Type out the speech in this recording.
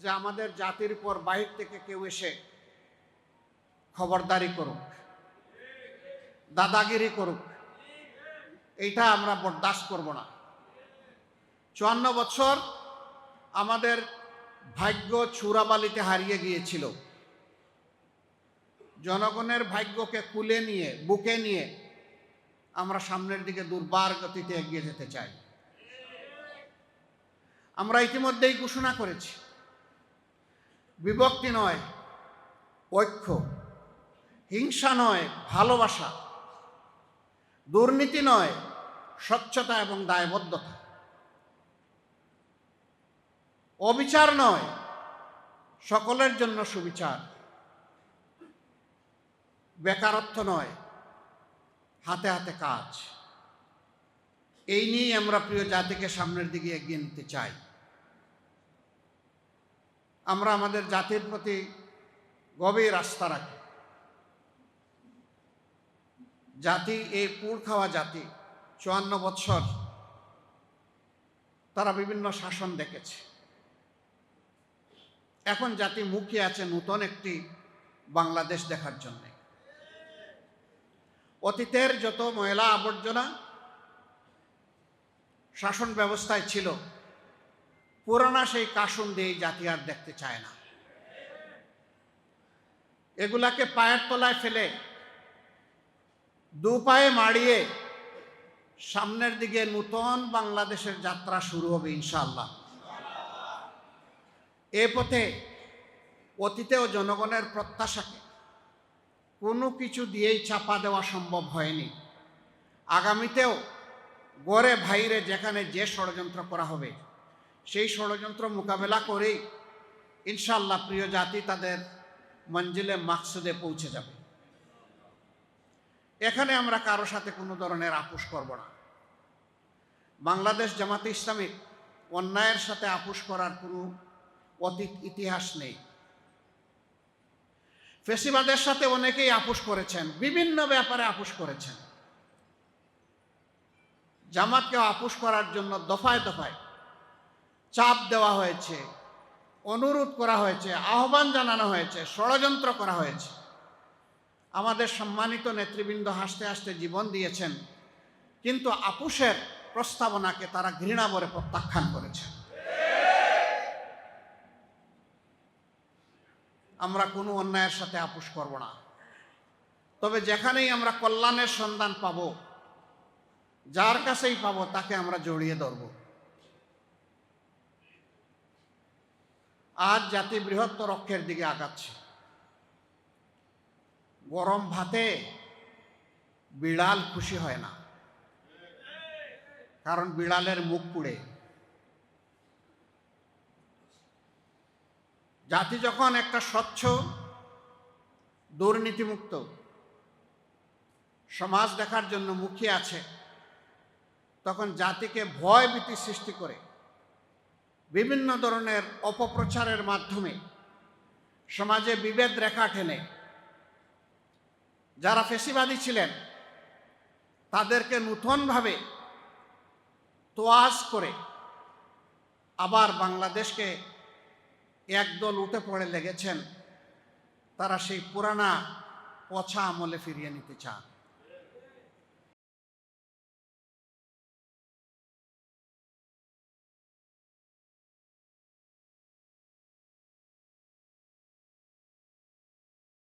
যে আমাদের জাতির উপর বাহির থেকে কেউ এসে খবরদারি করুক, দাদাগিরি করুক, এইটা আমরা বরদাস্ত করব না। 54 বছর আমাদের ভাগ্য চূড়াবালিতে হারিয়ে গিয়েছিল। জনগণের ভাগ্যকে কুলে নিয়ে, বুকে নিয়ে আমরা সামনের দিকে দুর্বার গতিতে এগিয়ে যেতে চাই। আমরা ইতিমধ্যেই ঘোষণা করেছি, বিভক্তি নয় ঐক্য, হিংসা নয় ভালোবাসা, দুর্নীতি নয় স্বচ্ছতা এবং দায়বদ্ধতা, অবিচার নয় সকলের জন্য সুবিচার, বেকারত্ব নয় হাতে হাতে কাজ। এই নিয়ে আমরা প্রিয় জাতিকে সামনের দিকে এগিয়ে নিতে চাই। আমরা আমাদের জাতির প্রতি গভীর আস্থা রাখি। জাতি, এই পুড় খাওয়া জাতি 54 বছর তারা বিভিন্ন শাসন দেখেছে। এখন জাতি মুখিয়ে আছে নতুন একটি বাংলাদেশ দেখার জন্য। অতীতের যত ময়লা আবর্জনা শাসন ব্যবস্থায় ছিল, পুরানা সেই কাসুন দিয়ে জাতি আর দেখতে চায় না। এগুলাকে পায়ের তলায় ফেলে দু পায়ে মাড়িয়ে সামনের দিকে নতুন বাংলাদেশের যাত্রা শুরু হবে ইনশাআল্লাহ। এ পথে অতীতেও জনগণের প্রত্যাশাকে কোনো কিছু দিয়েই চাপা দেওয়া সম্ভব হয়নি। আগামীতেও গড়ে ভাইরে যেখানে যে ষড়যন্ত্র করা হবে, সেই ষড়যন্ত্র মোকাবেলা করেই ইনশাআল্লাহ প্রিয় জাতি তাদের মঞ্জিলে মাকসুদে পৌঁছে যাবে। এখানে আমরা কারো সাথে কোনো ধরনের আপোষ করব না। বাংলাদেশ জামাতে ইসলামী অন্যায়ের সাথে আপোষ করার কোনো অতীত ইতিহাস নেই। ফেসিবাদের সাথে অনেকেই আপোষ করেছেন, বিভিন্ন ব্যাপারে আপোষ করেছেন। জামাতকেও আপোষ করার জন্য দফায় দফায় চাপ দেওয়া হয়েছে, অনুরোধ করা হয়েছে, আহ্বান জানানো হয়েছে, ষড়যন্ত্র করা হয়েছে। আমাদের সম্মানিত নেতৃবৃন্দ হাসতে হাসতে জীবন দিয়েছেন, কিন্তু আপোষের প্রস্তাবনাকে তারা ঘৃণা ভরে প্রত্যাখ্যান করেছেন। আমরা কোনো অন্যায়ের সাথে আপোষ করব না। তবে যেখানেই আমরা কল্যাণের সন্ধান পাব, যার কাছেই পাবো তাকে আমরা জড়িয়ে ধরব। আজ জাতি বৃহত্তর অক্ষের দিকে আগাচ্ছে। গরম ভাতে বিড়াল খুশি হয় না, কারণ বিড়ালের মুখ পুড়ে। জাতি যখন একটা স্বচ্ছ দুর্নীতিমুক্ত সমাজ দেখার জন্য মুখিয়ে আছে, তখন জাতিকে ভয় ভীতি সৃষ্টি করে বিভিন্ন ধরনের অপপ্রচারের মাধ্যমে সমাজে বিভেদ রেখা টেনে যারা ফেসিবাদী ছিলেন তাদেরকে নূতনভাবে তোয়াজ করে আবার বাংলাদেশকে একদল উঠে পড়ে লেগেছেন। তারা সেই পুরানা পচা আমলে ফিরিয়ে নিতে চান।